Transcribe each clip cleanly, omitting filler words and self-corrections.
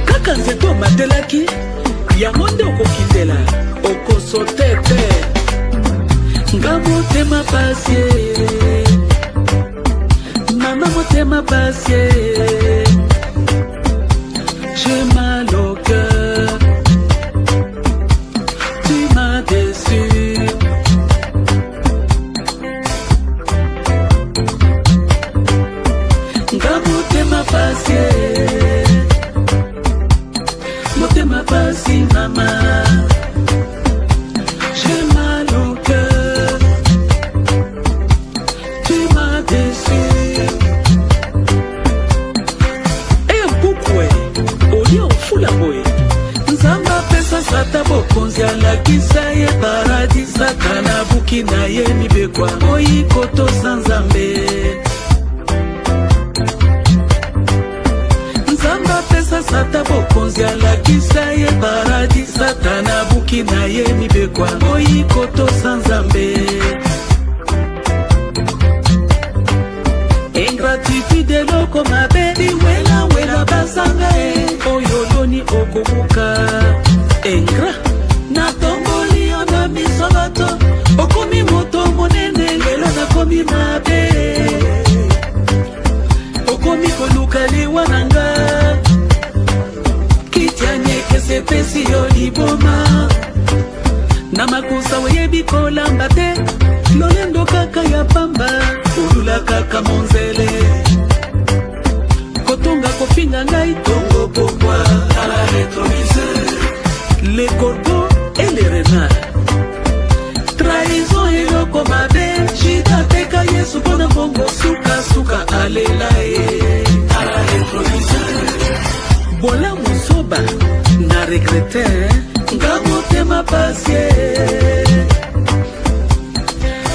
Kaka nzeto matelaki yango nde okokitela okosotete nga motema pasie mama motema pasie j'ai mal au cœur tu m'as déçu nga motema pasie motema pasi mama j'ai mal au cœur tu m'as déçu empukwe oli ofula boye nzamba pesa sata bokonzi alakisa ye paradis satana buki na ye mibekwa oyi koto sa nzambe sata bokonzi alakisa ye paradis satana buki na ye mibekwa oyi koto sa nzambe ingratitude eloko mabe liwelawela basanga e oyo loni okobuka ingra natongoli yo na miso bato okomi moto monene lelo nakomi mabe okomi koluka liwa na nga sepesi yo liboma na makusa oyebi kolamba te lolendo kaka ya pamba olula kaka monzele kotonga kofinga ngai tongo pokwa à la rétroviseur les corbeaux et les renards trahison eloko mabe jitateka yesu mpona mbongo sukasuka alela ye à la rétroviseur bola mosoba na regrete nga motema pasie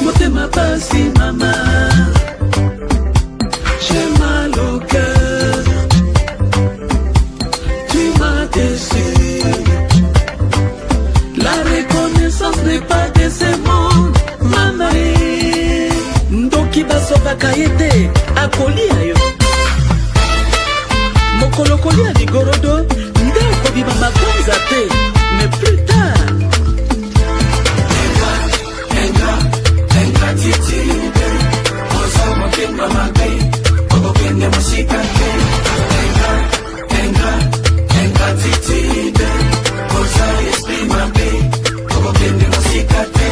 motema pasi mama j'ai mal au cœur tu m'as déçu la reconnaissance n'est pas de ce monde mama ndoki basovaka ye te akolia yo mokolokoli ya ligorodo nde okobima makonza te mais plus tard ingratitude oza motema mabe okokende mosika te ingratitude oza esprit mabe okokende mosika te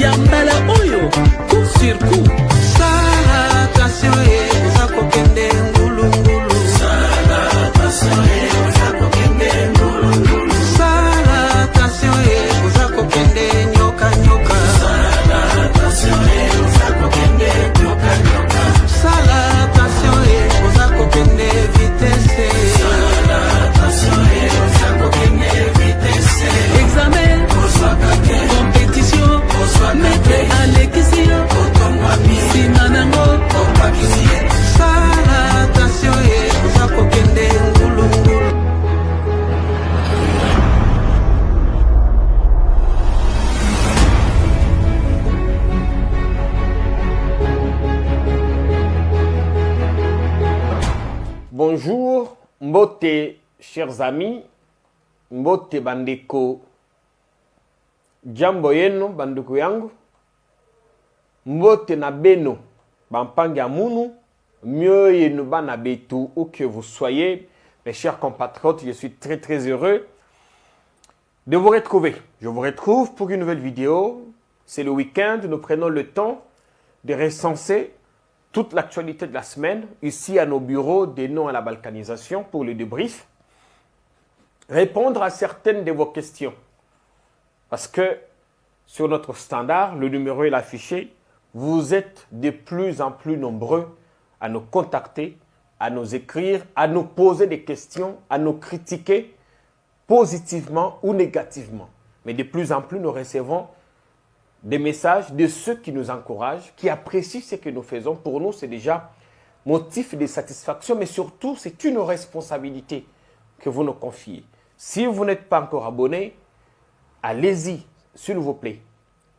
yambala oyo coup sur coup sala attention eza kokende Bonjour, mbote, chers amis, mbote bandeko, jambo yeno banduku yangu, mbote na beno, bampangi amunu, mieux yenu bana betu, où que vous soyez, mes chers compatriotes, je suis très heureux de vous retrouver. Je vous retrouve pour une nouvelle vidéo. C'est le week-end, nous prenons le temps de recenser toute l'actualité de la semaine, ici à nos bureaux des noms à la balkanisation pour le débrief, répondre à certaines de vos questions. Parce que sur notre standard, le numéro est affiché, vous êtes de plus en plus nombreux à nous contacter, à nous écrire, à nous poser des questions, à nous critiquer positivement ou négativement. Mais de plus en plus, nous recevons des messages de ceux qui nous encouragent, qui apprécient ce que nous faisons. Pour nous, c'est déjà motif de satisfaction, mais surtout, c'est une responsabilité que vous nous confiez. Si vous n'êtes pas encore abonné, allez-y, s'il vous plaît.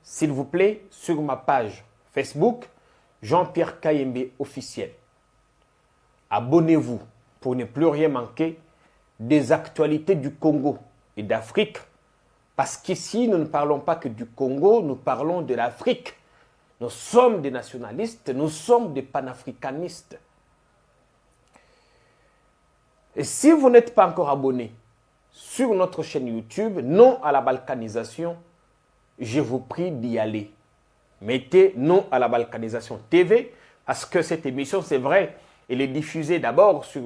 S'il vous plaît, sur ma page Facebook, Jean-Pierre Kayembe officiel. Abonnez-vous pour ne plus rien manquer des actualités du Congo et d'Afrique. Parce qu'ici, nous ne parlons pas que du Congo, nous parlons de l'Afrique. Nous sommes des nationalistes, nous sommes des panafricanistes. Et si vous n'êtes pas encore abonné sur notre chaîne YouTube, non à la balkanisation, je vous prie d'y aller. Mettez non à la balkanisation TV, parce que cette émission, c'est vrai, elle est diffusée d'abord sur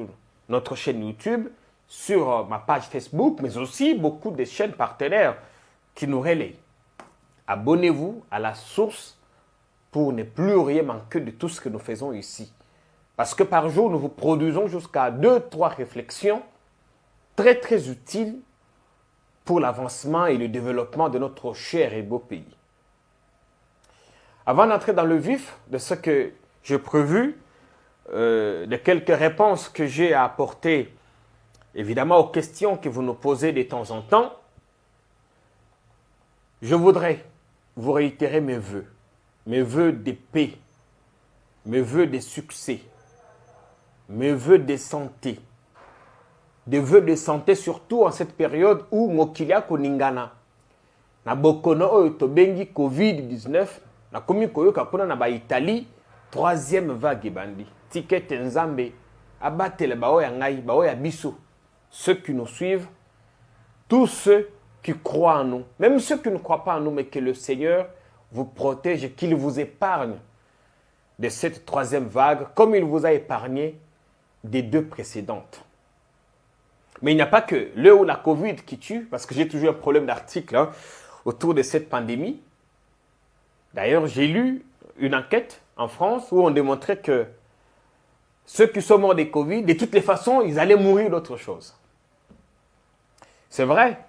notre chaîne YouTube, sur ma page Facebook, mais aussi beaucoup de chaînes partenaires qui nous relaient. Abonnez-vous à la source pour ne plus rien manquer de tout ce que nous faisons ici. Parce que par jour, nous vous produisons jusqu'à 2-3 réflexions très très utiles pour l'avancement et le développement de notre cher et beau pays. Avant d'entrer dans le vif de ce que j'ai prévu, de quelques réponses que j'ai à apporter, évidemment aux questions que vous nous posez de temps en temps, je voudrais vous réitérer mes vœux de paix, mes vœux de succès, mes vœux de santé, des vœux de santé surtout en cette période où mokilia koningana na bokono oyo tobengi Covid-19 na komi koyoka kuna na ba Italie troisième vague bandi ticket nzambe abatele bao ya ngai bao ya biso ceux qui nous suivent, tous ceux qui croient en nous, même ceux qui ne croient pas en nous, mais que le Seigneur vous protège et qu'il vous épargne de cette troisième vague, comme il vous a épargné des 2 précédentes. Mais il n'y a pas que le ou la Covid qui tue, parce que j'ai toujours un problème d'article autour de cette pandémie. D'ailleurs, j'ai lu une enquête en France où on démontrait que ceux qui sont morts de Covid, de toutes les façons, ils allaient mourir d'autre chose. C'est vrai,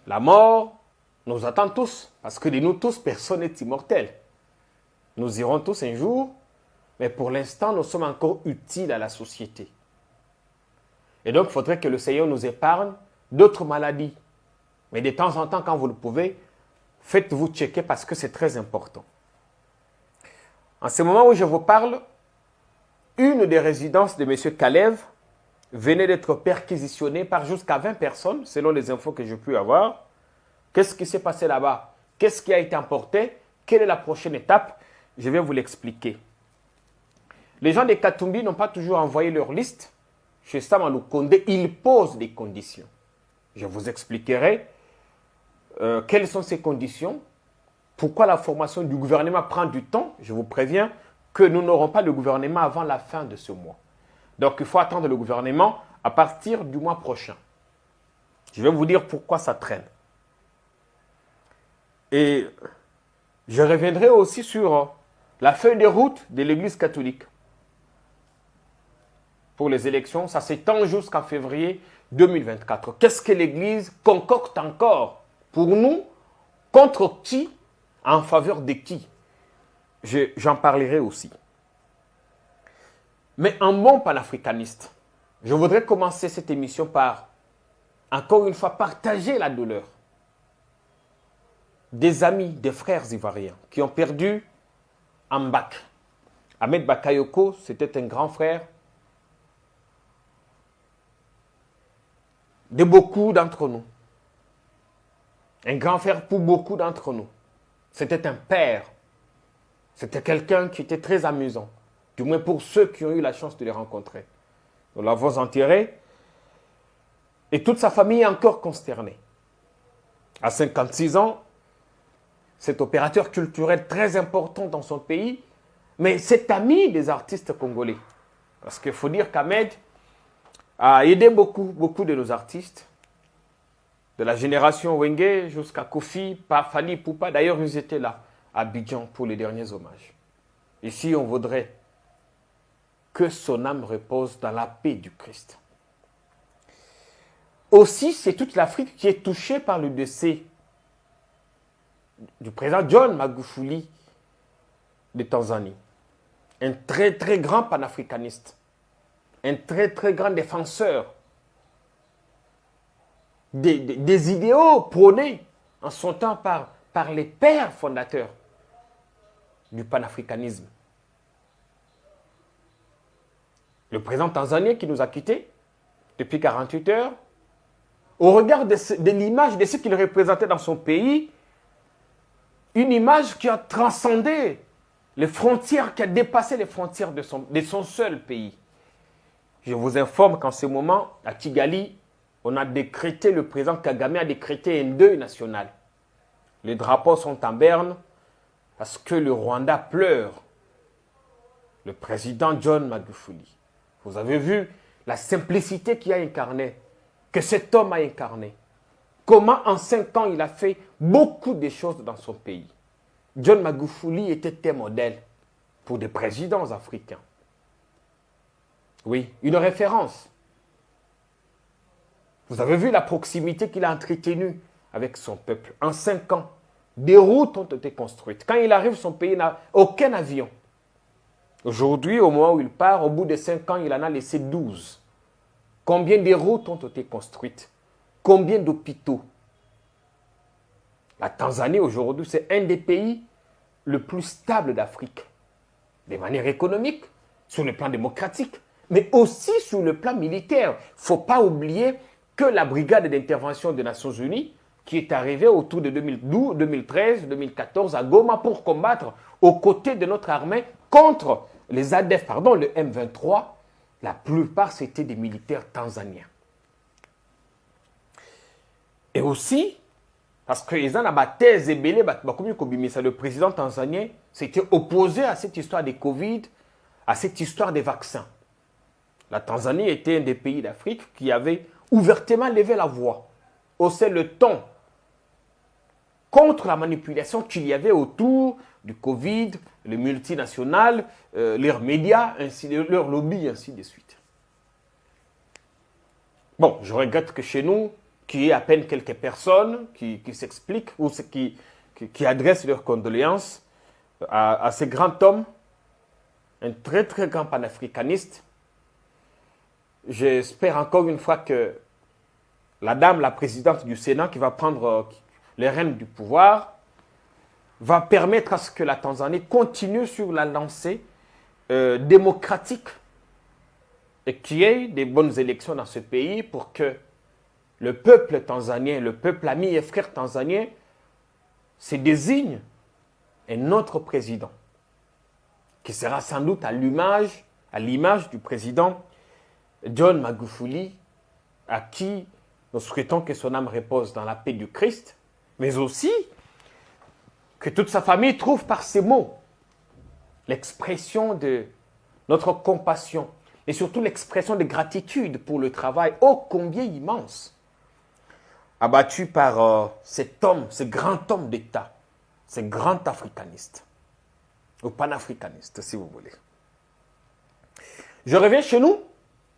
la mort nous attend tous, parce que de nous tous, personne n'est immortel. Nous irons tous un jour, mais pour l'instant, nous sommes encore utiles à la société. Et donc, il faudrait que le Seigneur nous épargne d'autres maladies. Mais de temps en temps, quand vous le pouvez, faites-vous checker parce que c'est très important. En ce moment où je vous parle, une des résidences de M. Kalev venait d'être perquisitionnée par jusqu'à 20 personnes, selon les infos que j'ai pu avoir. Qu'est-ce qui s'est passé là-bas? Qu'est-ce qui a été emporté? Quelle est la prochaine étape? Je vais vous l'expliquer. Les gens de Katumbi n'ont pas toujours envoyé leur liste. Chez Samalou Kondé, ils posent des conditions. Je vous expliquerai quelles sont ces conditions, pourquoi la formation du gouvernement prend du temps. Je vous préviens que nous n'aurons pas le gouvernement avant la fin de ce mois. Donc, il faut attendre le gouvernement à partir du mois prochain. Je vais vous dire pourquoi ça traîne. Et je reviendrai aussi sur la feuille de route de l'Église catholique. Pour les élections, ça s'étend jusqu'en février 2024. Qu'est-ce que l'Église concocte encore pour nous? Contre qui? En faveur de qui? J'en parlerai aussi. Mais un bon panafricaniste, je voudrais commencer cette émission par, encore une fois, partager la douleur des amis, des frères ivoiriens qui ont perdu Ambak. Ahmed Bakayoko, c'était un grand frère de beaucoup d'entre nous. Un grand frère pour beaucoup d'entre nous. C'était un père. C'était quelqu'un qui était très amusant. Du moins pour ceux qui ont eu la chance de les rencontrer. Nous l'avons enterré. Et toute sa famille est encore consternée. À 56 ans, cet opérateur culturel très important dans son pays, mais cet ami des artistes congolais. Parce qu'il faut dire qu'Ahmed a aidé beaucoup de nos artistes, de la génération Wenge jusqu'à Kofi, Fali, Poupa. D'ailleurs, ils étaient là, à Abidjan, pour les derniers hommages. Ici, on voudrait que son âme repose dans la paix du Christ. Aussi, c'est toute l'Afrique qui est touchée par le décès du président John Magufuli de Tanzanie. Un très très grand panafricaniste. Un très très grand défenseur des idéaux prônés en son temps par les pères fondateurs du panafricanisme. Le président tanzanien qui nous a quittés depuis 48 heures, au regard de l'image de ce qu'il représentait dans son pays, une image qui a transcendé les frontières, qui a dépassé les frontières de son seul pays. Je vous informe qu'en ce moment, à Kigali, on a décrété, le président Kagame a décrété un deuil national. Les drapeaux sont en berne parce que le Rwanda pleure le président John Magufuli. Vous avez vu la simplicité qu'il a incarnée, que cet homme a incarné. Comment en 5 ans il a fait beaucoup de choses dans son pays. John Magufuli était un modèle pour des présidents africains. Oui, une référence. Vous avez vu la proximité qu'il a entretenue avec son peuple. En 5 ans, des routes ont été construites. Quand il arrive, son pays n'a aucun avion. Aujourd'hui, au moment où il part, au bout de 5 ans, il en a laissé 12. Combien de routes ont été construites? Combien d'hôpitaux? La Tanzanie, aujourd'hui, c'est un des pays le plus stable d'Afrique. De manière économique, sur le plan démocratique, mais aussi sur le plan militaire. Il ne faut pas oublier que la brigade d'intervention des Nations Unies, qui est arrivée autour de 2012, 2013, 2014 à Goma pour combattre aux côtés de notre armée contre les ADF, le M23, la plupart c'était des militaires tanzaniens. Et aussi, parce que le président tanzanien s'était opposé à cette histoire de Covid, à cette histoire des vaccins. La Tanzanie était un des pays d'Afrique qui avait ouvertement levé la voix, haussé le ton contre la manipulation qu'il y avait autour du Covid, les multinationales, leurs médias, leurs lobbies, ainsi de suite. Bon, je regrette que chez nous, qu'il y ait à peine quelques personnes qui s'expliquent ou qui adressent leurs condoléances à ce grand homme, un très très grand panafricaniste. J'espère encore une fois que la dame, la présidente du Sénat, qui va prendre les rênes du pouvoir, va permettre à ce que la Tanzanie continue sur la lancée démocratique et qu'il y ait des bonnes élections dans ce pays pour que le peuple tanzanien, le peuple ami et frère tanzanien, se désigne un autre président qui sera sans doute à l'image du président John Magufuli, à qui nous souhaitons que son âme repose dans la paix du Christ, mais aussi que toute sa famille trouve par ces mots l'expression de notre compassion et surtout l'expression de gratitude pour le travail ô combien immense abattu par cet homme, ce grand homme d'État, ce grand africaniste, ou panafricaniste si vous voulez. Je reviens chez nous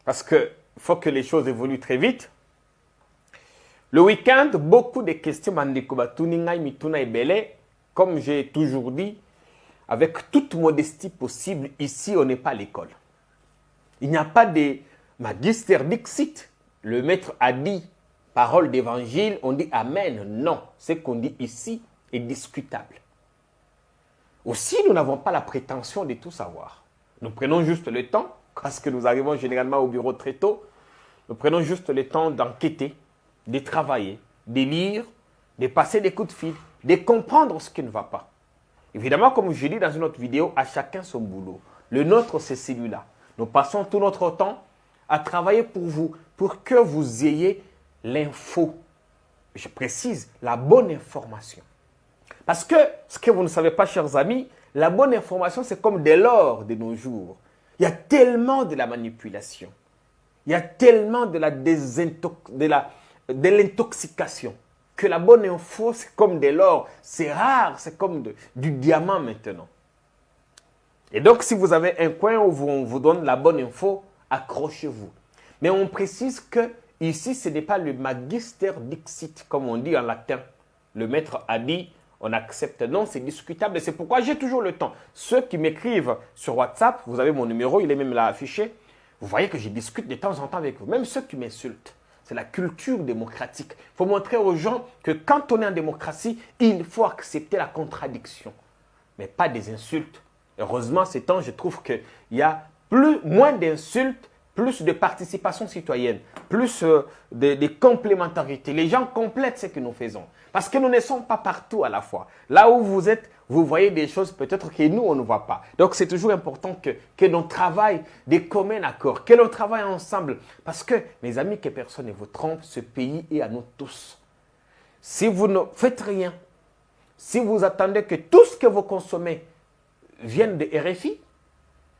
parce qu'il faut que les choses évoluent très vite. Le week-end, beaucoup de questions, comme j'ai toujours dit, avec toute modestie possible, ici, on n'est pas à l'école. Il n'y a pas de magister dixit. Le maître a dit, parole d'évangile, on dit amen. Non, ce qu'on dit ici est discutable. Aussi, nous n'avons pas la prétention de tout savoir. Nous prenons juste le temps, parce que nous arrivons généralement au bureau très tôt, nous prenons juste le temps d'enquêter, de travailler, de lire, de passer des coups de fil, de comprendre ce qui ne va pas. Évidemment, comme je dis dans une autre vidéo, à chacun son boulot. Le nôtre, c'est celui-là. Nous passons tout notre temps à travailler pour vous, pour que vous ayez l'info. Je précise, la bonne information. Parce que, ce que vous ne savez pas, chers amis, la bonne information, c'est comme de l'or de nos jours. Il y a tellement de la manipulation. Il y a tellement de l'intoxication que la bonne info, c'est comme de l'or. C'est rare, c'est comme du diamant maintenant. Et donc, si vous avez un coin où on vous donne la bonne info, accrochez-vous. Mais on précise que ici, ce n'est pas le magister dixit, comme on dit en latin. Le maître a dit, on accepte. Non, c'est discutable et c'est pourquoi j'ai toujours le temps. Ceux qui m'écrivent sur WhatsApp, vous avez mon numéro, il est même là affiché. Vous voyez que je discute de temps en temps avec vous. Même ceux qui m'insultent. C'est la culture démocratique. Il faut montrer aux gens que quand on est en démocratie, il faut accepter la contradiction, mais pas des insultes. Heureusement, ces temps, je trouve qu'il y a moins d'insultes, plus de participation citoyenne, plus de complémentarité. Les gens complètent ce que nous faisons. Parce que nous ne sommes pas partout à la fois. Là où vous êtes, vous voyez des choses peut-être que nous, on ne voit pas. Donc, c'est toujours important que l'on travaille des communs accords, que l'on travaille ensemble. Parce que, mes amis, que personne ne vous trompe, ce pays est à nous tous. Si vous ne faites rien, si vous attendez que tout ce que vous consommez vienne de RFI,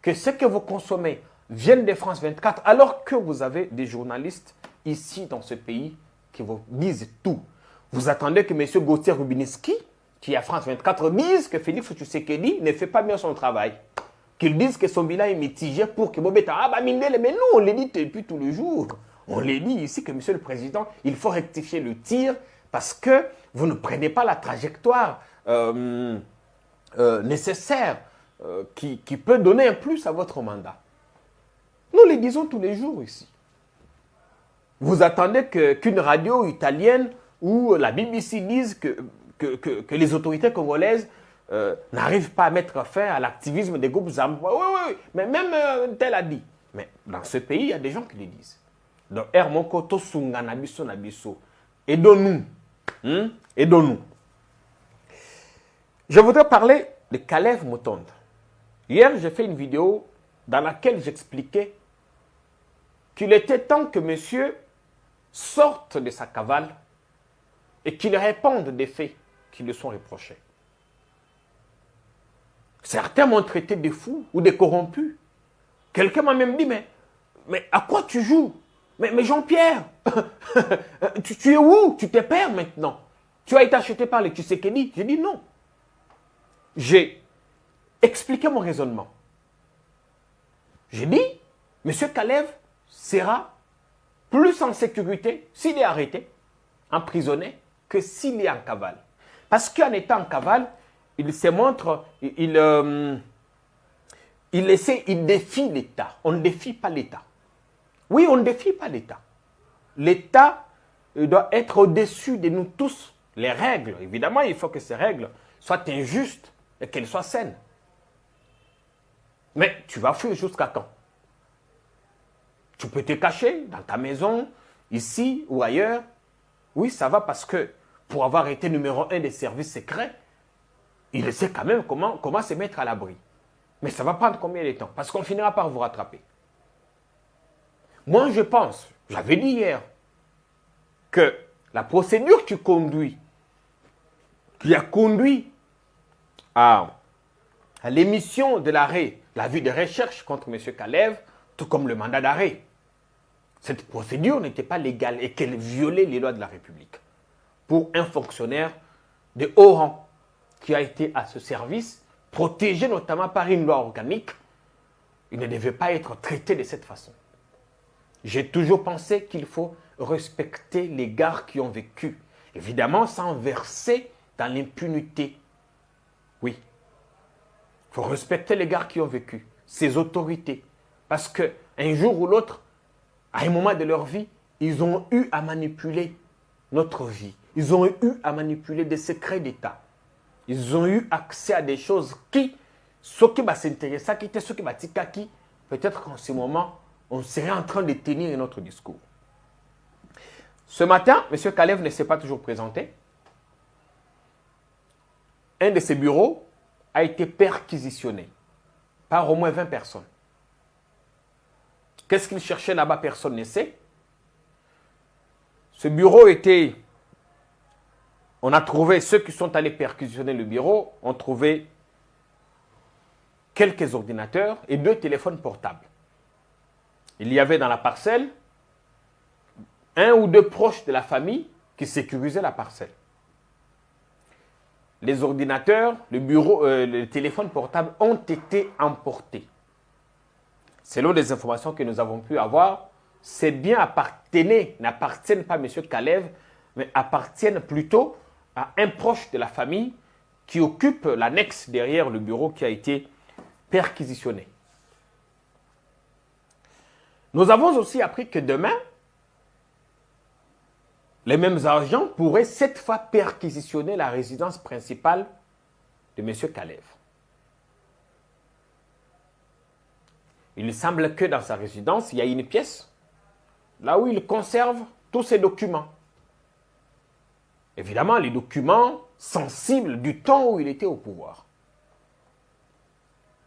que ce que vous consommez vienne de France 24, alors que vous avez des journalistes ici dans ce pays qui vous disent tout. Vous attendez que M. Gauthier Rubinski, qui est à France 24, dise que Félix Tshisekedi ne fait pas bien son travail. Qu'il dise que son bilan est mitigé pour que Bobeta... Ah bah Mindele, mais nous on le dit depuis tous les jours. On le dit ici que M. le Président, il faut rectifier le tir parce que vous ne prenez pas la trajectoire nécessaire qui peut donner un plus à votre mandat. Nous le disons tous les jours ici. Vous attendez qu'une radio italienne ou la BBC dise que les autorités congolaises n'arrivent pas à mettre fin à l'activisme des groupes armés. Oui, mais même tel a dit. Mais dans ce pays, il y a des gens qui le disent. Donc, Hermoko Tosunga Nabiso Nabiso. Aidons-nous. Aidons-nous. Je voudrais parler de Kalev Mutonda. Hier, j'ai fait une vidéo dans laquelle j'expliquais qu'il était temps que monsieur sorte de sa cavale et qu'il réponde des faits qui lui sont reprochés. Certains m'ont traité de fous ou de corrompus. Quelqu'un m'a même dit, mais à quoi tu joues? Mais Jean-Pierre, tu es où? Tu te perds maintenant. Tu as été acheté par les Tshisekedi. J'ai dit non. J'ai expliqué mon raisonnement. J'ai dit, M. Kalev sera plus en sécurité s'il est arrêté, emprisonné, que s'il est en cavale. Parce qu'en étant en cavale, il se montre, il défie l'État. On ne défie pas l'État. Oui, on ne défie pas l'État. L'État doit être au-dessus de nous tous. Les règles, évidemment, il faut que ces règles soient injustes et qu'elles soient saines. Mais tu vas fuir jusqu'à quand? Tu peux te cacher dans ta maison, ici ou ailleurs. Oui, ça va parce que pour avoir été numéro 1 des services secrets, il sait quand même comment se mettre à l'abri. Mais ça va prendre combien de temps? Parce qu'on finira par vous rattraper. Moi, je pense, j'avais dit hier, que la procédure qui a conduit à l'émission de l'arrêt, l'avis de recherche contre M. Kalev, tout comme le mandat d'arrêt, cette procédure n'était pas légale et qu'elle violait les lois de la République. Pour un fonctionnaire de haut rang qui a été à ce service, protégé notamment par une loi organique, il ne devait pas être traité de cette façon. J'ai toujours pensé qu'il faut respecter les gars qui ont vécu. Évidemment, sans verser dans l'impunité. Oui. Il faut respecter les gars qui ont vécu, ces autorités. Parce qu'un jour ou l'autre, à un moment de leur vie, ils ont eu à manipuler notre vie. Ils ont eu à manipuler des secrets d'État. Ils ont eu accès à des choses qui, ceux qui s'intéressent, ceux qui qui, peut-être qu'en ce moment, on serait en train de tenir notre discours. Ce matin, M. Kalev ne s'est pas toujours présenté. Un de ses bureaux a été perquisitionné par au moins 20 personnes. Qu'est-ce qu'il cherchait là-bas? Personne ne sait. Ce bureau était... On a trouvé, ceux qui sont allés perquisitionner le bureau, ont trouvé quelques ordinateurs et 2 téléphones portables. Il y avait dans la parcelle 1 ou 2 proches de la famille qui sécurisaient la parcelle. Les ordinateurs, le bureau, les téléphones portables ont été emportés. Selon les informations que nous avons pu avoir, ces biens n'appartiennent pas à M. Kalev, mais appartiennent plutôt à un proche de la famille qui occupe l'annexe derrière le bureau qui a été perquisitionné. Nous avons aussi appris que demain, les mêmes agents pourraient cette fois perquisitionner la résidence principale de M. Kalev. Il semble que dans sa résidence, il y a une pièce là où il conserve tous ses documents. Évidemment, les documents sensibles du temps où il était au pouvoir.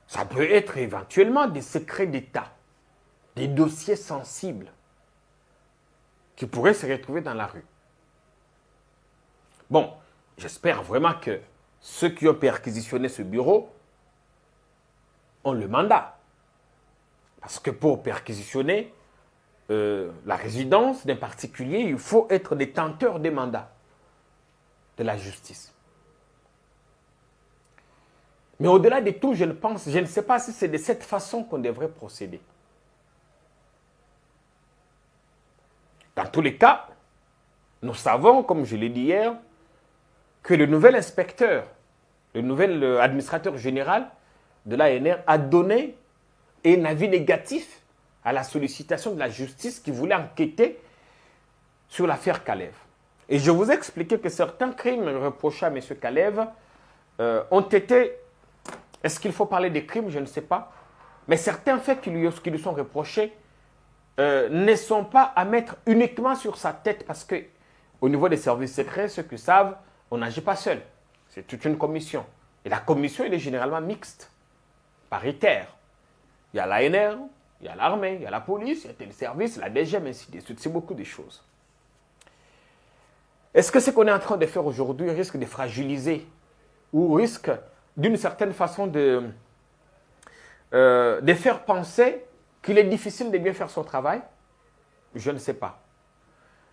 Ça peut être éventuellement des secrets d'État, des dossiers sensibles qui pourraient se retrouver dans la rue. Bon, j'espère vraiment que ceux qui ont perquisitionné ce bureau ont le mandat. Parce que pour perquisitionner la résidence d'un particulier, il faut être détenteur des mandats de la justice. Mais au-delà de tout, je ne sais pas si c'est de cette façon qu'on devrait procéder. Dans tous les cas, nous savons, comme je l'ai dit hier, que le nouvel inspecteur, le nouvel administrateur général de l'ANR a donné un avis négatif à la sollicitation de la justice qui voulait enquêter sur l'affaire Kalev. Et je vous ai expliqué que certains crimes reprochés à M. Kalev ont été... Est-ce qu'il faut parler des crimes? Je ne sais pas. Mais certains faits qui lui sont reprochés ne sont pas à mettre uniquement sur sa tête parce que au niveau des services secrets, ceux qui savent, on n'agit pas seul. C'est toute une commission. Et la commission, elle est généralement mixte, paritaire. Il y a l'ANR, il y a l'armée, il y a la police, il y a tel service, la DGM, ainsi de suite. C'est beaucoup de choses. Est-ce que ce qu'on est en train de faire aujourd'hui risque de fragiliser ou risque d'une certaine façon de faire penser qu'il est difficile de bien faire son travail? Je ne sais pas.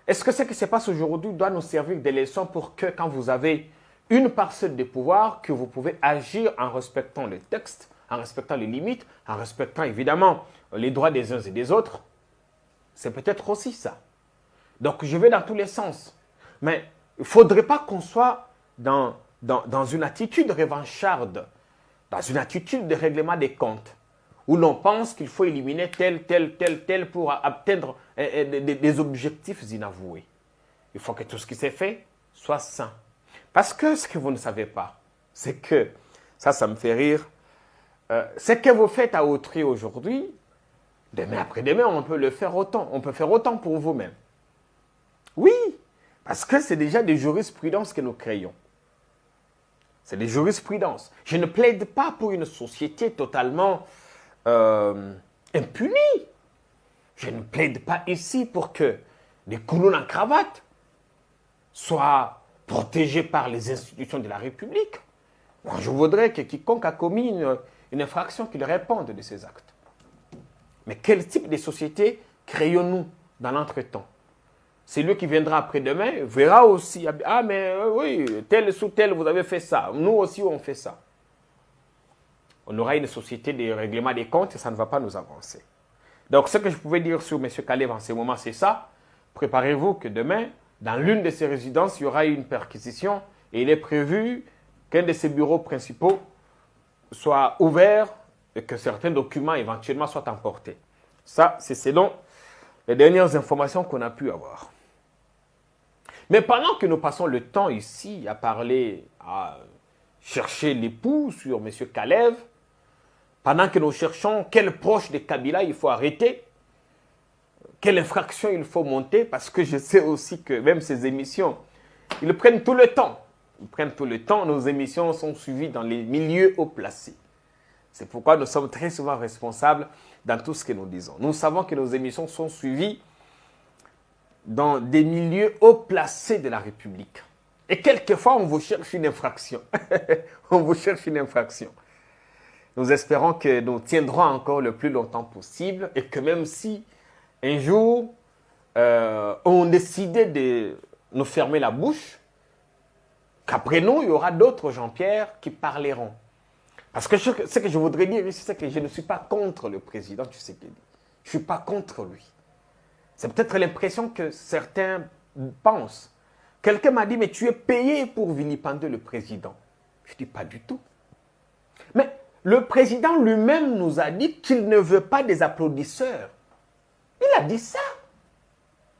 Est-ce que ce qui se passe aujourd'hui doit nous servir de leçon pour que quand vous avez une parcelle de pouvoir, que vous pouvez agir en respectant le texte, en respectant les limites, en respectant évidemment les droits des uns et des autres? C'est peut-être aussi ça. Donc je vais dans tous les sens. Mais il ne faudrait pas qu'on soit dans une attitude revancharde, dans une attitude de règlement des comptes, où l'on pense qu'il faut éliminer tel pour atteindre des objectifs inavoués. Il faut que tout ce qui s'est fait soit sain. Parce que ce que vous ne savez pas, c'est que, ça me fait rire, ce que vous faites à autrui aujourd'hui, demain après-demain, on peut le faire autant. On peut faire autant pour vous-même. Oui, parce que c'est déjà des jurisprudences que nous créons. C'est des jurisprudences. Je ne plaide pas pour une société totalement impunie. Je ne plaide pas ici pour que des clowns en cravate soient protégés par les institutions de la République. Moi, je voudrais que quiconque a commis une infraction qu'il réponde de ses actes. Mais quel type de société créons-nous dans l'entretemps? Celui qui viendra après-demain verra aussi, ah mais oui, tel sous tel, vous avez fait ça. Nous aussi, on fait ça. On aura une société de règlement des comptes et ça ne va pas nous avancer. Donc, ce que je pouvais dire sur M. Kalev en ce moment, c'est ça. Préparez-vous que demain, dans l'une de ses résidences, il y aura une perquisition et il est prévu qu'un de ses bureaux principaux soit ouvert et que certains documents éventuellement soient emportés. Ça, c'est selon les dernières informations qu'on a pu avoir. Mais pendant que nous passons le temps ici à parler, à chercher l'époux sur M. Kalev, pendant que nous cherchons quel proche de Kabila il faut arrêter, quelle infraction il faut monter, parce que je sais aussi que même ces émissions, ils prennent tout le temps. Ils prennent tout le temps. Nos émissions sont suivies dans les milieux haut placés. C'est pourquoi nous sommes très souvent responsables dans tout ce que nous disons. Nous savons que nos émissions sont suivies dans des milieux haut placés de la République. Et quelquefois, on vous cherche une infraction. On vous cherche une infraction. Nous espérons que nous tiendrons encore le plus longtemps possible et que même si un jour, on décidait de nous fermer la bouche, qu'après nous, il y aura d'autres Jean-Pierre qui parleront. Parce que ce que je voudrais dire ici, c'est que je ne suis pas contre le président Tshisekedi. Je ne suis pas contre lui. C'est peut-être l'impression que certains pensent. Quelqu'un m'a dit, mais tu es payé pour vilipender le président. Je dis pas du tout. Mais le président lui-même nous a dit qu'il ne veut pas des applaudisseurs. Il a dit ça.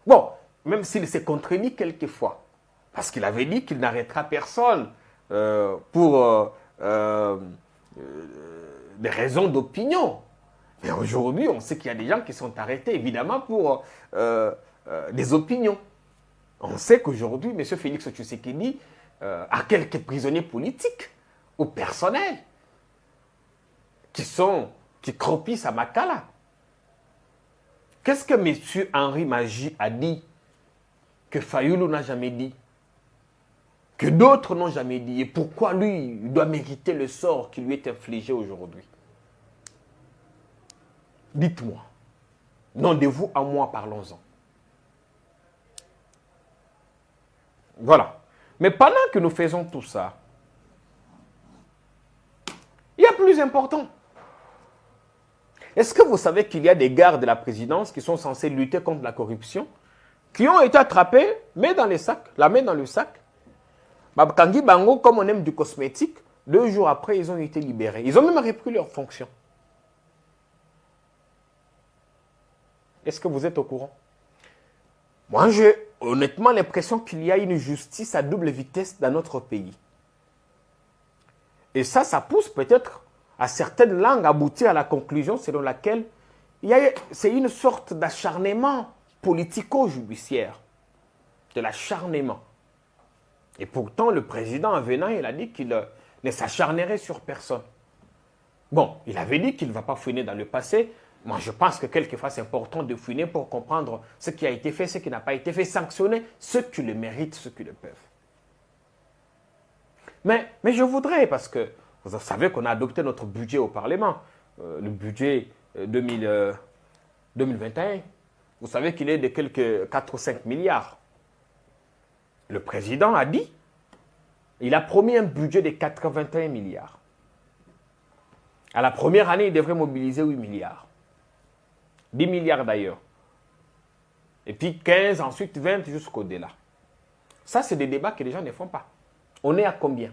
Bon, même s'il s'est contredit quelquefois. Parce qu'il avait dit qu'il n'arrêtera personne pour des raisons d'opinion. Mais aujourd'hui, on sait qu'il y a des gens qui sont arrêtés, évidemment, pour des opinions. On sait qu'aujourd'hui, M. Félix Tshisekedi a quelques prisonniers politiques ou personnels qui cropissent à Makala. Qu'est-ce que M. Henri Magie a dit que Fayoulou n'a jamais dit, que d'autres n'ont jamais dit, et pourquoi lui, il doit mériter le sort qui lui est infligé aujourd'hui? Dites-moi. Non, de vous à moi, parlons-en. Voilà. Mais pendant que nous faisons tout ça, il y a plus important. Est-ce que vous savez qu'il y a des gardes de la présidence qui sont censés lutter contre la corruption, qui ont été attrapés, main dans les sacs, la main dans le sac? Kangi Bango, comme on aime du cosmétique, 2 jours après, ils ont été libérés. Ils ont même repris leurs fonctions. Est-ce que vous êtes au courant? Moi, j'ai honnêtement l'impression qu'il y a une justice à double vitesse dans notre pays. Et ça pousse peut-être à certaines langues à aboutir à la conclusion selon laquelle c'est une sorte d'acharnement politico-judiciaire. De l'acharnement. Et pourtant, le président, en venant, il a dit qu'il ne s'acharnerait sur personne. Bon, il avait dit qu'il ne va pas fouiner dans le passé. Moi, je pense que quelquefois, c'est important de fouiner pour comprendre ce qui a été fait, ce qui n'a pas été fait, sanctionner ceux qui le méritent, ceux qui le peuvent. Mais je voudrais, parce que vous savez qu'on a adopté notre budget au Parlement, le budget 2021, vous savez qu'il est de quelques 4 ou 5 milliards. Le président a dit, il a promis un budget de 81 milliards. À la première année, il devrait mobiliser 8 milliards. 10 milliards d'ailleurs. Et puis 15, ensuite 20 jusqu'au-delà. Ça, c'est des débats que les gens ne font pas. On est à combien?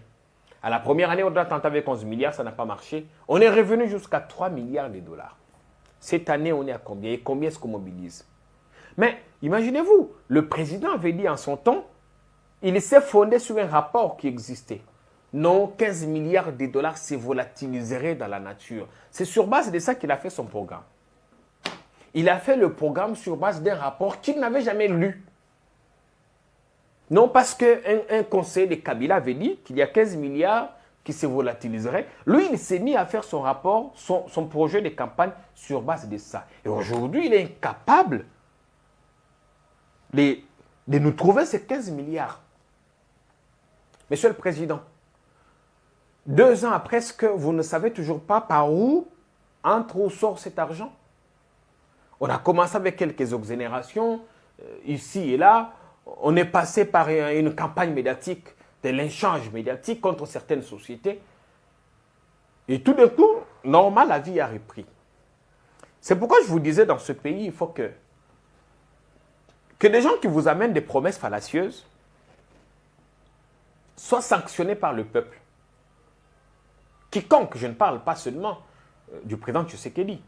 À la première année, on a tenté avec 11 milliards, ça n'a pas marché. On est revenu jusqu'à 3 milliards de dollars. Cette année, on est à combien? Et combien est-ce qu'on mobilise? Mais imaginez-vous, le président avait dit en son temps, il s'est fondé sur un rapport qui existait. Non, 15 milliards de dollars se volatiliseraient dans la nature. C'est sur base de ça qu'il a fait son programme. Il a fait le programme sur base d'un rapport qu'il n'avait jamais lu. Non parce qu'un conseiller de Kabila avait dit qu'il y a 15 milliards qui se volatiliseraient. Lui, il s'est mis à faire son rapport, son projet de campagne sur base de ça. Et aujourd'hui, il est incapable de nous trouver ces 15 milliards. Monsieur le Président, 2 ans après, est-ce que vous ne savez toujours pas par où entre ou sort cet argent? On a commencé avec quelques exonérations, ici et là. On est passé par une campagne médiatique, de lynchage médiatique contre certaines sociétés. Et tout d'un coup, normal, la vie a repris. C'est pourquoi je vous disais, dans ce pays, il faut que des gens qui vous amènent des promesses fallacieuses soient sanctionnés par le peuple. Quiconque, je ne parle pas seulement du président Tshisekedi,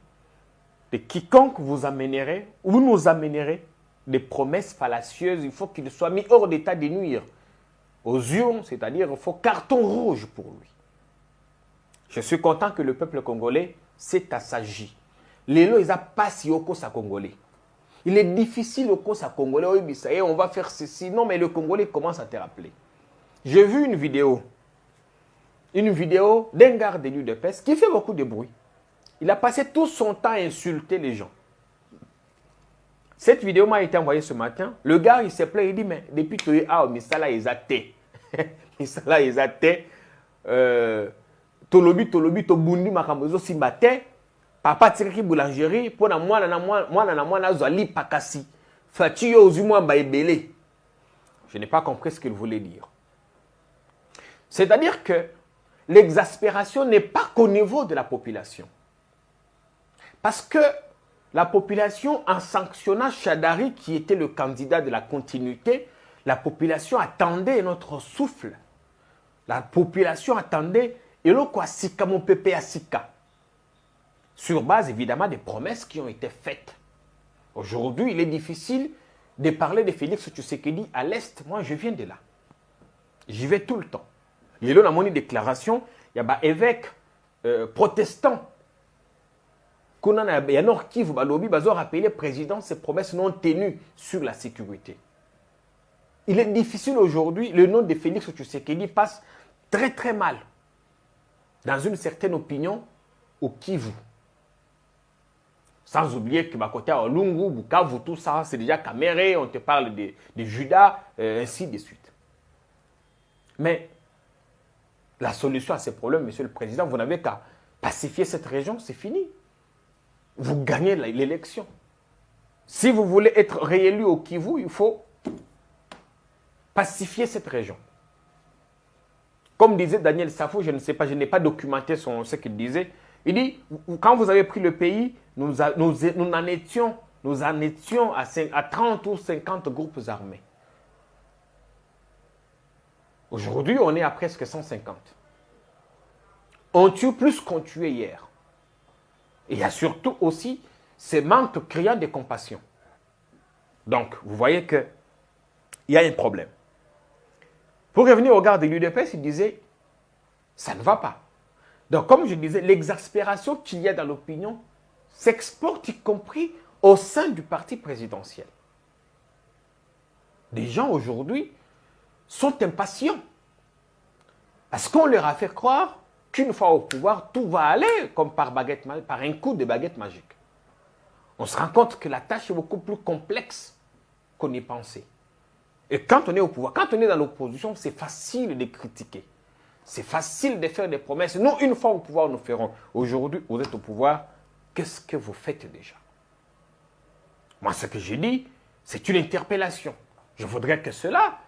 de quiconque vous amènerait ou nous amènerait des promesses fallacieuses, il faut qu'il soit mis hors d'état de nuire aux urnes, c'est-à-dire il faut carton rouge pour lui. Je suis content que le peuple congolais s'est assagi. Lélo, ils n'ont pas si au sa congolais. Il est difficile au cause congolais, oui, ça y est, on va faire ceci. Non, mais le Congolais commence à te rappeler. J'ai vu une vidéo d'un garde de l'UDPS qui fait beaucoup de bruit. Il a passé tout son temps à insulter les gens. Cette vidéo m'a été envoyée ce matin. Le gars, il s'est plaint, il dit, mais depuis que tu es mais ça là, ils athées. Mais ça là, ils athées. Tolobi, tobundi, makamozo, simbate. Papa tiriki boulangerie, pour na moi, zali pakasi. Fati yo ozumwa baibele. Je n'ai pas compris ce qu'il voulait dire. C'est-à-dire que l'exaspération n'est pas qu'au niveau de la population. Parce que la population, en sanctionnant Chadari, qui était le candidat de la continuité, la population attendait notre souffle. La population attendait eloko asika mon pépé asika. Sur base évidemment des promesses qui ont été faites. Aujourd'hui, il est difficile de parler de Félix Tshisekedi à l'Est. Moi, je viens de là. J'y vais tout le temps. Il y a une déclaration, il y a des évêques protestants. Il y a Nord Kivu, ils ont rappelé président ses promesses non tenues sur la sécurité. Il est difficile aujourd'hui, le nom de Félix Tshisekedi passe très très mal dans une certaine opinion au Kivu. Sans oublier que côté Olungu, Bukavu, tout ça, c'est déjà Caméré, on te parle de Judas, ainsi de suite. Mais la solution à ces problèmes, Monsieur le Président, vous n'avez qu'à pacifier cette région, c'est fini. Vous gagnez l'élection. Si vous voulez être réélu au Kivu, il faut pacifier cette région. Comme disait Daniel Safo, je ne sais pas, je n'ai pas documenté ce qu'il disait. Il dit, quand vous avez pris le pays, nous en étions à 30 ou 50 groupes armés. Aujourd'hui, on est à presque 150. On tue plus qu'on tuait hier. Et il y a surtout aussi ce manque criant de compassion. Donc, vous voyez qu'il y a un problème. Pour revenir au regard de l'UDPS, il disait, ça ne va pas. Donc, comme je disais, l'exaspération qu'il y a dans l'opinion s'exporte y compris au sein du parti présidentiel. Les gens aujourd'hui sont impatients. Parce qu'on leur a fait croire qu'une fois au pouvoir, tout va aller comme par un coup de baguette magique. On se rend compte que la tâche est beaucoup plus complexe qu'on y pensait. Et quand on est au pouvoir, quand on est dans l'opposition, c'est facile de critiquer. C'est facile de faire des promesses. Nous, une fois au pouvoir, nous ferons. Aujourd'hui, vous êtes au pouvoir, qu'est-ce que vous faites déjà? Moi, ce que j'ai dit, c'est une interpellation. Je voudrais que cela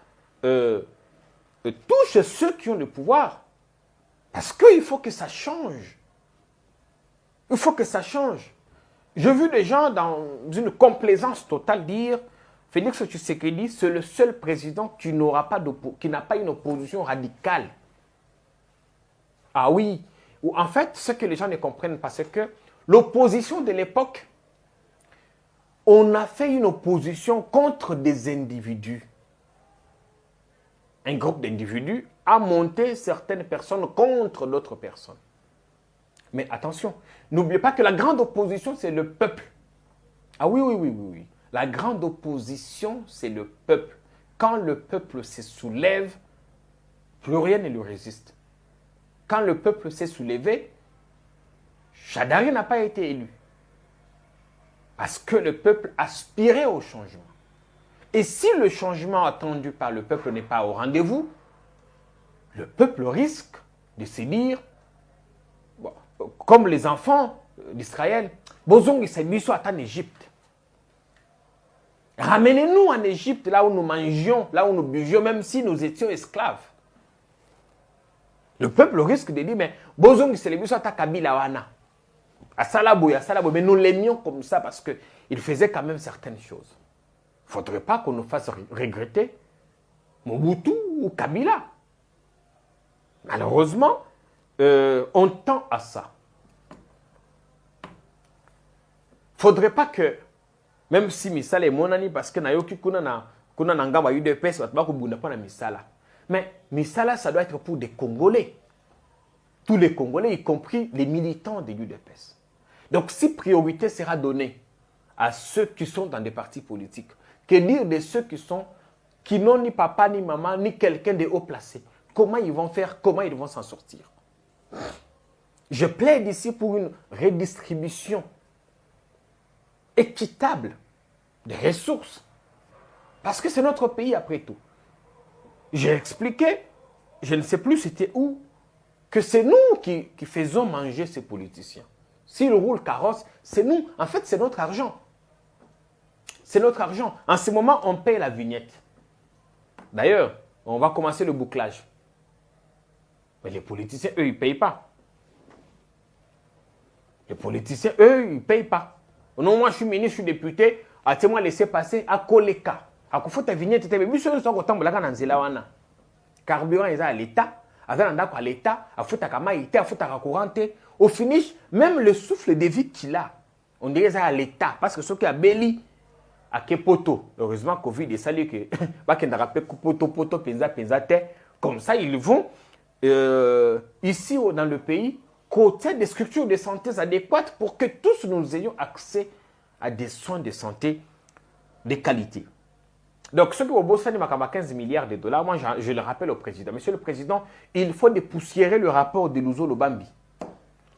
touche ceux qui ont le pouvoir. Parce qu'il faut que ça change. Il faut que ça change. J'ai vu des gens dans une complaisance totale dire Félix Tshisekedi, c'est le seul président qui n'a pas une opposition radicale. Ah oui. En fait, ce que les gens ne comprennent pas, c'est que l'opposition de l'époque, on a fait une opposition contre des individus. Un groupe d'individus a monté certaines personnes contre d'autres personnes. Mais attention, n'oubliez pas que la grande opposition, c'est le peuple. Ah oui, oui, oui, oui, oui. La grande opposition, c'est le peuple. Quand le peuple se soulève, plus rien ne lui résiste. Quand le peuple s'est soulevé, Chadari n'a pas été élu. Parce que le peuple aspirait au changement. Et si le changement attendu par le peuple n'est pas au rendez-vous, le peuple risque de se dire, bon, comme les enfants d'Israël, Bozong s'est en Égypte. Ramenez-nous en Égypte, là où nous mangions, là où nous buvions, même si nous étions esclaves. Le peuple risque de dire, mais Bozong s'est à Kabila Wana. À Salabo, mais nous l'aimions comme ça parce qu'il faisait quand même certaines choses. Il ne faudrait pas qu'on nous fasse regretter Mobutu ou Kabila. Malheureusement, on tend à ça. Il ne faudrait pas que, même si Misala est mon ami, parce que Nayoki Kuna Nangama UDPS, mais Misala, ça doit être pour des Congolais. Tous les Congolais, y compris les militants de l'UDPS. Donc, si priorité sera donnée à ceux qui sont dans des partis politiques, que dire de ceux qui n'ont ni papa, ni maman, ni quelqu'un de haut placé? Comment ils vont faire? Comment ils vont s'en sortir? Je plaide ici pour une redistribution équitable des ressources. Parce que c'est notre pays après tout. J'ai expliqué, je ne sais plus c'était où, que c'est nous qui faisons manger ces politiciens. S'ils roulent carrosse, c'est nous. En fait, c'est notre argent. C'est notre argent. En ce moment, on paye la vignette. D'ailleurs, on va commencer le bouclage. Mais les politiciens, eux, ils ne payent pas. Les politiciens, eux, ils ne payent pas. Non, moi, je suis ministre, je suis député. Moi laisser passer à Koleka. À Kofo ta vignette, tu as vu ce que tu as carburant est à l'État. à l'État, à foutaka maïté, à foutaka couranté. Au finish, même le souffle de vie qu'il a, on dirait ça à l'État. Parce que ce qui a béli, à Kepoto, heureusement, Covid est sali que, poto, penza, comme ça, ils vont, ici dans le pays, côté des structures de santé adéquates pour que tous nous ayons accès à des soins de santé de qualité. Donc, ce qui au Bossani m'a 15 milliards de dollars, moi je le rappelle au président. Monsieur le président, il faut dépoussiérer le rapport de Luzo Lobambi. Il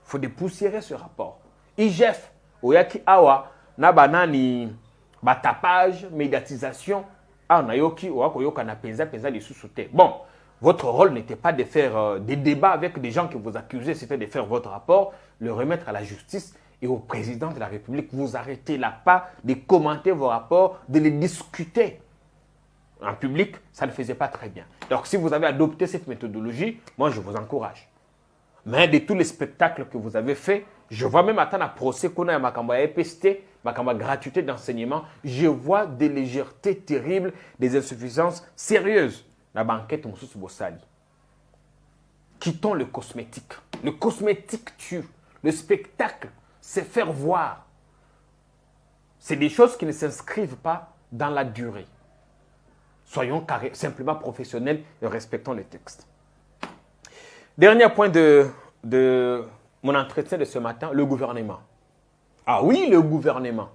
faut dépoussiérer ce rapport. IGF, Oyaki Awa, Nabanani, batapage, médiatisation, Nayoki, Oakoyoka na penza les sous-soutés. Bon, votre rôle n'était pas de faire des débats avec des gens qui vous accusaient, c'était de faire votre rapport, le remettre à la justice et au président de la République. Vous arrêtez là, pas de commenter vos rapports, de les discuter en public, ça ne faisait pas très bien. Donc, si vous avez adopté cette méthodologie, moi, je vous encourage. Mais de tous les spectacles que vous avez faits, je vois même attendre à procès qu'on a ma EPST, ma gratuité d'enseignement, je vois des légèretés terribles, des insuffisances sérieuses. La banquette Moussous Bossali. Quittons le cosmétique. Le cosmétique tue. Le spectacle, c'est faire voir. C'est des choses qui ne s'inscrivent pas dans la durée. Soyons simplement professionnels et respectons les textes. Dernier point de mon entretien de ce matin, le gouvernement. Ah oui, le gouvernement.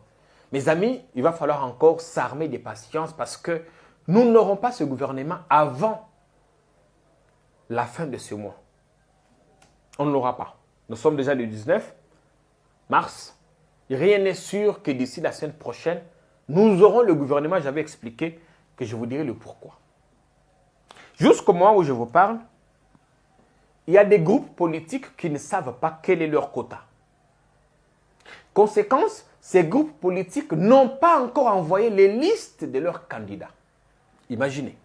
Mes amis, il va falloir encore s'armer de patience parce que nous n'aurons pas ce gouvernement avant la fin de ce mois. On ne l'aura pas. Nous sommes déjà le 19 mars. Rien n'est sûr que d'ici la semaine prochaine, nous aurons le gouvernement. J'avais expliqué que je vous dirai le pourquoi. Jusqu'au moment où je vous parle, il y a des groupes politiques qui ne savent pas quel est leur quota. Conséquence, ces groupes politiques n'ont pas encore envoyé les listes de leurs candidats. Imaginez.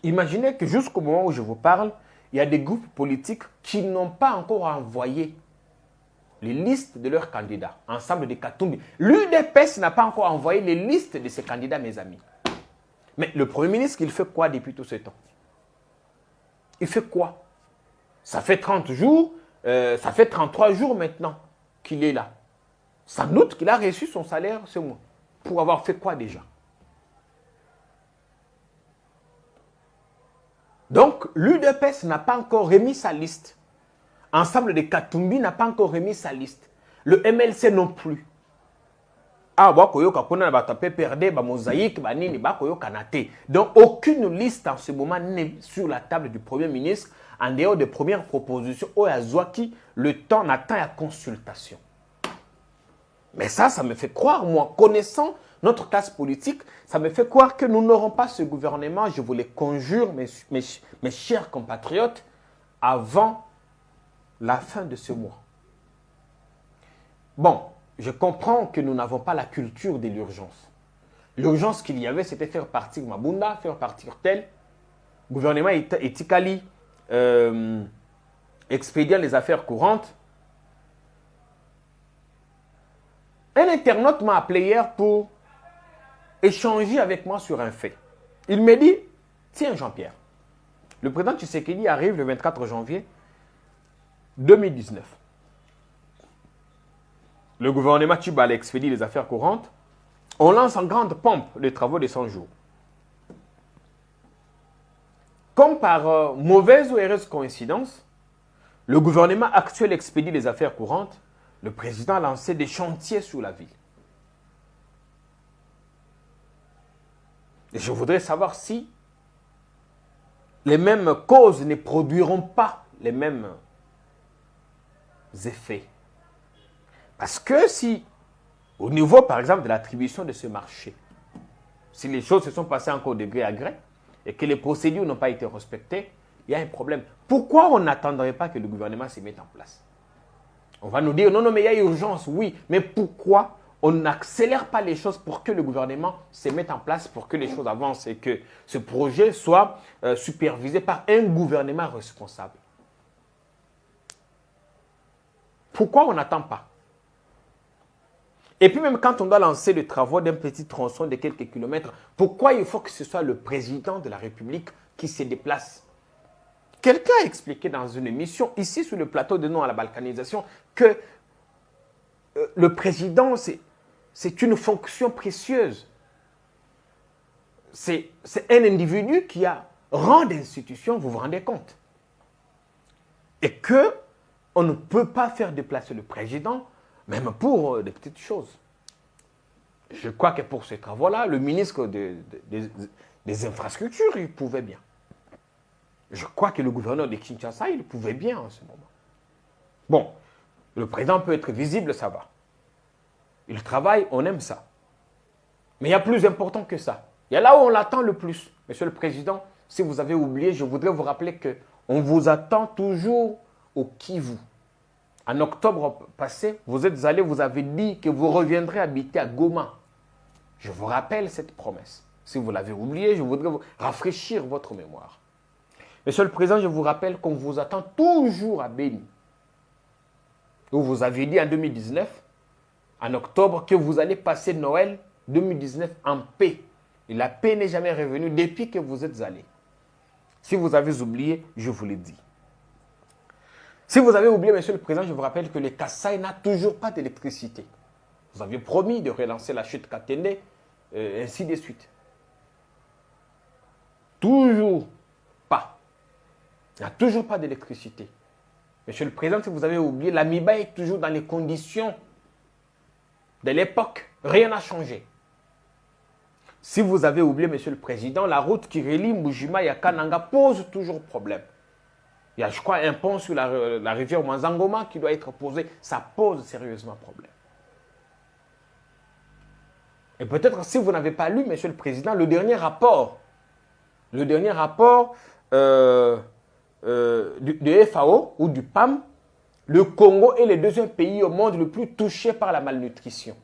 Imaginez que jusqu'au moment où je vous parle, il y a des groupes politiques qui n'ont pas encore envoyé les listes de leurs candidats, ensemble de Katumbi. L'UDPS n'a pas encore envoyé les listes de ses candidats, mes amis. Mais le Premier ministre, il fait quoi depuis tout ce temps? Il fait quoi? Ça fait 30 jours, ça fait 33 jours maintenant qu'il est là. Sans doute qu'il a reçu son salaire ce mois. Pour avoir fait quoi déjà? Donc, l'UDPS n'a pas encore remis sa liste. Ensemble de Katumbi n'a pas encore remis sa liste. Le MLC non plus. Donc, aucune liste en ce moment n'est sur la table du Premier ministre en dehors des premières propositions. Le temps n'attend à consultation. Mais ça me fait croire, moi, connaissant notre classe politique, ça me fait croire que nous n'aurons pas ce gouvernement, je vous les conjure, mes chers compatriotes, avant la fin de ce mois. Bon, je comprends que nous n'avons pas la culture de l'urgence. L'urgence qu'il y avait, c'était faire partir Mabunda, faire partir tel. Gouvernement Etikali, expédiant les affaires courantes. Un internaute m'a appelé hier pour échanger avec moi sur un fait. Il me dit, tiens Jean-Pierre, le président Tshisekedi arrive le 24 janvier 2019. Le gouvernement Tchibal expédie les affaires courantes. On lance en grande pompe les travaux des 100 jours. Comme par mauvaise ou heureuse coïncidence, le gouvernement actuel expédie les affaires courantes. Le président a lancé des chantiers sur la ville. Et je voudrais savoir si les mêmes causes ne produiront pas les mêmes effets. Parce que si, au niveau par exemple de l'attribution de ce marché, si les choses se sont passées encore de gré à gré et que les procédures n'ont pas été respectées, il y a un problème. Pourquoi on n'attendrait pas que le gouvernement se mette en place? On va nous dire, non, mais il y a urgence, oui. Mais pourquoi on n'accélère pas les choses pour que le gouvernement se mette en place, pour que les choses avancent et que ce projet soit supervisé par un gouvernement responsable? Pourquoi on n'attend pas? Et puis même quand on doit lancer le travaux d'un petit tronçon de quelques kilomètres, pourquoi il faut que ce soit le président de la République qui qui se déplace. Quelqu'un a expliqué dans une émission, ici sur le plateau de Non à la balkanisation, que le président, c'est une fonction précieuse. C'est un individu qui a rang d'institution, vous vous rendez compte. Et qu'on ne peut pas faire déplacer le président, même pour des petites choses. Je crois que pour ces travaux-là, le ministre des Infrastructures, il pouvait bien. Je crois que le gouverneur de Kinshasa, il pouvait bien en ce moment. Bon, le président peut être visible, ça va. Il travaille, on aime ça. Mais il y a plus important que ça. Il y a là où on l'attend le plus. Monsieur le Président, si vous avez oublié, je voudrais vous rappeler qu'on vous attend toujours au Kivu. En octobre passé, vous êtes allé, vous avez dit que vous reviendrez habiter à Goma. Je vous rappelle cette promesse. Si vous l'avez oublié, je voudrais vous rafraîchir votre mémoire. Monsieur le Président, je vous rappelle qu'on vous attend toujours à Béni. Où vous avez dit en 2019, en octobre, que vous allez passer Noël 2019 en paix. Et la paix n'est jamais revenue depuis que vous êtes allé. Si vous avez oublié, je vous l'ai dit. Si vous avez oublié, Monsieur le Président, je vous rappelle que le Kasaï n'a toujours pas d'électricité. Vous aviez promis de relancer la chute Katende, ainsi de suite. Toujours pas. Il n'y a toujours pas d'électricité. Monsieur le Président, si vous avez oublié, l'Amiba est toujours dans les conditions de l'époque. Rien n'a changé. Si vous avez oublié, Monsieur le Président, la route qui relie Mbujima et Kananga pose toujours problème. Il y a, je crois, un pont sur la rivière Mwanzangoma qui doit être posé. Ça pose sérieusement problème. Et peut-être, si vous n'avez pas lu, Monsieur le Président, le dernier rapport du FAO ou du PAM, le Congo est le deuxième pays au monde le plus touché par la malnutrition.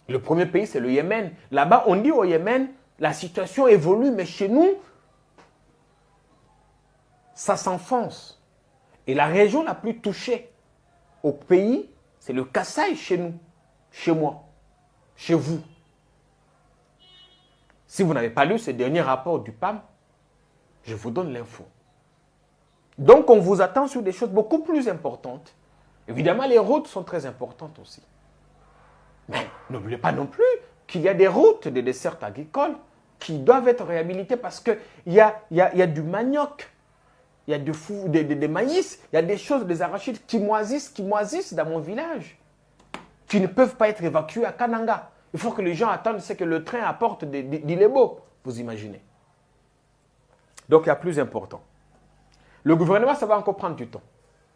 Le premier pays, c'est le Yémen. Là-bas, on dit au Yémen, la situation évolue, mais chez nous, ça s'enfonce. Et la région la plus touchée au pays, c'est le Kasaï chez nous, chez moi, chez vous. Si vous n'avez pas lu ce dernier rapport du PAM, je vous donne l'info. Donc, on vous attend sur des choses beaucoup plus importantes. Évidemment, les routes sont très importantes aussi. Mais n'oubliez pas non plus qu'il y a des routes, des dessertes agricoles qui doivent être réhabilitées parce qu'il y a du manioc, il y a des maïs, il y a des choses, des arachides qui moisissent dans mon village, qui ne peuvent pas être évacuées à Kananga. Il faut que les gens attendent ce que le train apporte d'Ilebo, vous imaginez. Donc, il y a plus important. Le gouvernement, ça va encore prendre du temps.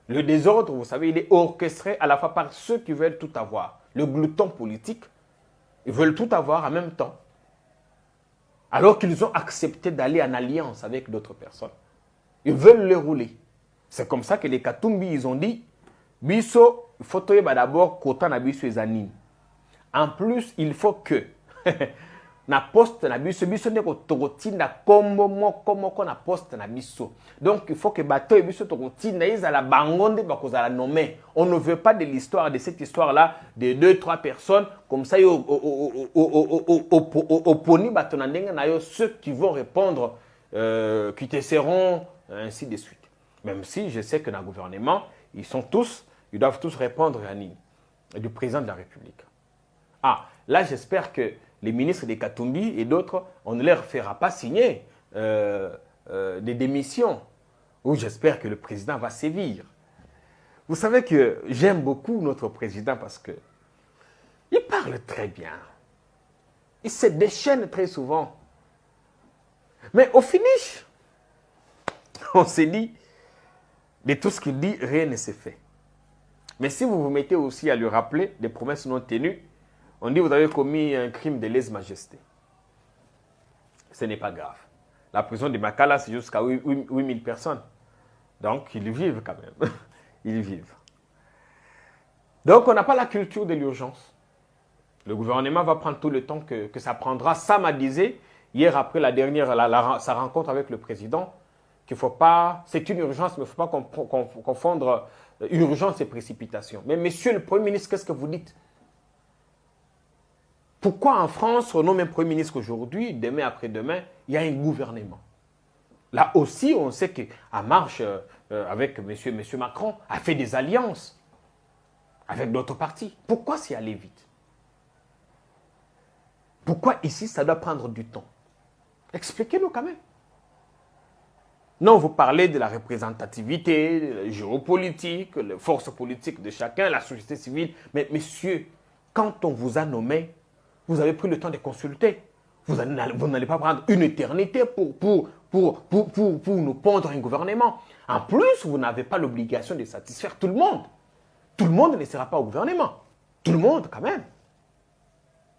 Le désordre, vous savez, il est orchestré à la fois par ceux qui veulent tout avoir. Le glouton politique, ils veulent tout avoir en même temps. Alors qu'ils ont accepté d'aller en alliance avec d'autres personnes. Ils veulent les rouler. C'est comme ça que les Katumbi, ils ont dit, Biso, il faut d'abord Kota na biso ezanine. En plus, il faut que na poste na biso ne ko tokotinda kombo moko na poste na biso. Donc il faut que bateau et biso tokotinda ezala bangonde bakozala nommé. On ne veut pas de l'histoire de cette histoire là de 2-3 personnes comme ça au poni bateau na ndenga na yo ceux qui vont répondre qui te seront ainsi de suite. Même si je sais que dans le gouvernement, ils doivent tous répondre à Nini, du président de la République. Ah, là j'espère que les ministres des Katumbi et d'autres, on ne leur fera pas signer des démissions. Ou j'espère que le président va sévir. Vous savez que j'aime beaucoup notre président parce que il parle très bien. Il se déchaîne très souvent. Mais au finish, on s'est dit, de tout ce qu'il dit, rien ne s'est fait. Mais si vous vous mettez aussi à lui rappeler des promesses non tenues, on dit que vous avez commis un crime de lèse-majesté. Ce n'est pas grave. La prison de Makala, c'est jusqu'à 8000 personnes. Donc, ils vivent quand même. Ils vivent. Donc, on n'a pas la culture de l'urgence. Le gouvernement va prendre tout le temps que ça prendra. Sama disait, hier après sa rencontre avec le président, qu'il ne faut pas, c'est une urgence, mais il ne faut pas confondre urgence et précipitation. Mais monsieur le Premier ministre, qu'est-ce que vous dites? Pourquoi en France, on nomme un Premier ministre aujourd'hui, demain après-demain, il y a un gouvernement. Là aussi, on sait qu'En Marche, avec M. Macron, a fait des alliances avec d'autres partis. Pourquoi c'est aller vite? Pourquoi ici, ça doit prendre du temps? Expliquez-nous quand même. Non, vous parlez de la représentativité, de la géopolitique, les forces politiques de chacun, la société civile. Mais messieurs, quand on vous a nommé, vous avez pris le temps de consulter. Vous n'allez pas prendre une éternité pour nous pondre un gouvernement. En plus, vous n'avez pas l'obligation de satisfaire tout le monde. Tout le monde ne sera pas au gouvernement. Tout le monde, quand même.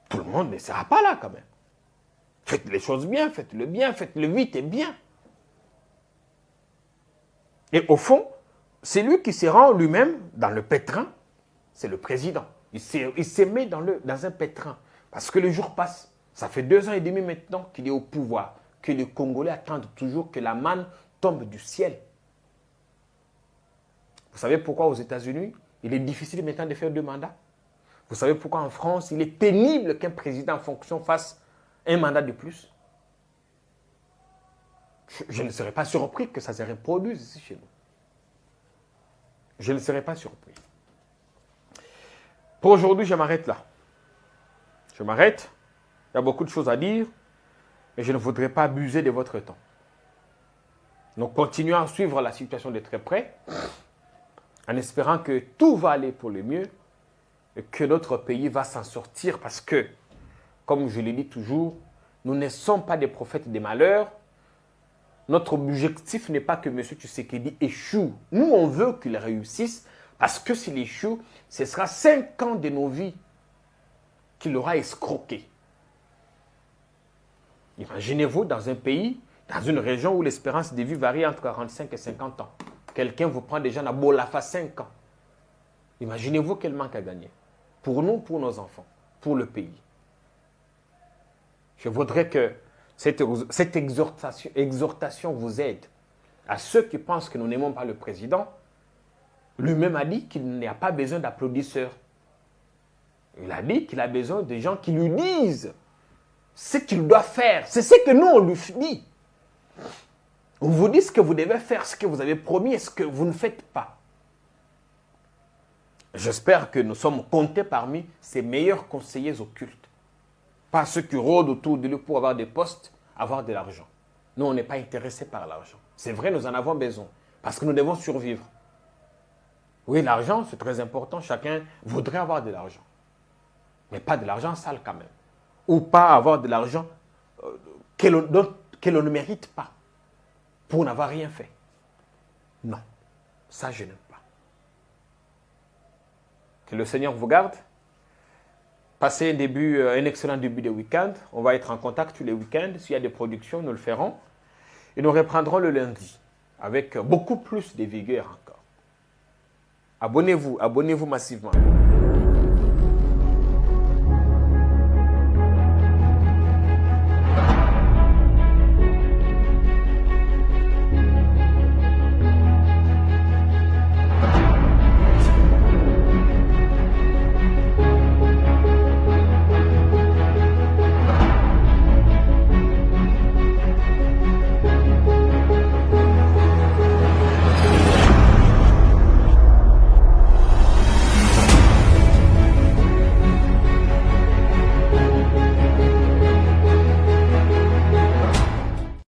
Tout le monde ne sera pas là, quand même. Faites les choses bien, faites-le vite et bien. Et au fond, c'est lui qui se rend lui-même dans le pétrin, c'est le président. Il s'est mis dans un pétrin. Parce que les jours passent. Ça fait 2 ans et demi maintenant qu'il est au pouvoir, que les Congolais attendent toujours que la manne tombe du ciel. Vous savez pourquoi aux États-Unis, il est difficile maintenant de faire 2 mandats? Vous savez pourquoi en France, il est pénible qu'un président en fonction fasse un mandat de plus? Je ne serais pas surpris que ça se reproduise ici chez nous. Je ne serais pas surpris. Pour aujourd'hui, je m'arrête là. Je m'arrête. Il y a beaucoup de choses à dire, mais je ne voudrais pas abuser de votre temps. Donc, continuons à suivre la situation de très près, en espérant que tout va aller pour le mieux et que notre pays va s'en sortir parce que, comme je l'ai dit toujours, nous ne sommes pas des prophètes des malheurs. Notre objectif n'est pas que M. Tshisekedi échoue. Nous, on veut qu'il réussisse parce que s'il échoue, ce sera 5 ans de nos vies qu'il aura escroqué. Imaginez-vous dans un pays, dans une région où l'espérance de vie varie entre 45 et 50 ans. Quelqu'un vous prend déjà à Bolafa 5 ans. Imaginez-vous quel manque à gagner. Pour nous, pour nos enfants, pour le pays. Je voudrais que cette exhortation vous aide. À ceux qui pensent que nous n'aimons pas le président, lui-même a dit qu'il n'y a pas besoin d'applaudisseurs. Il a dit qu'il a besoin de gens qui lui disent ce qu'il doit faire. C'est ce que nous, on lui dit. On vous dit ce que vous devez faire, ce que vous avez promis et ce que vous ne faites pas. J'espère que nous sommes comptés parmi ces meilleurs conseillers occultes. Pas ceux qui rôdent autour de lui pour avoir des postes, avoir de l'argent. Nous, on n'est pas intéressés par l'argent. C'est vrai, nous en avons besoin parce que nous devons survivre. Oui, l'argent, c'est très important. Chacun voudrait avoir de l'argent. Mais pas de l'argent sale quand même. Ou pas avoir de l'argent que l'on ne mérite pas pour n'avoir rien fait. Non, ça je n'aime pas. Que le Seigneur vous garde. Passez un excellent début de week-end. On va être en contact tous les week-ends. S'il y a des productions, nous le ferons. Et nous reprendrons le lundi avec beaucoup plus de vigueur encore. Abonnez-vous massivement.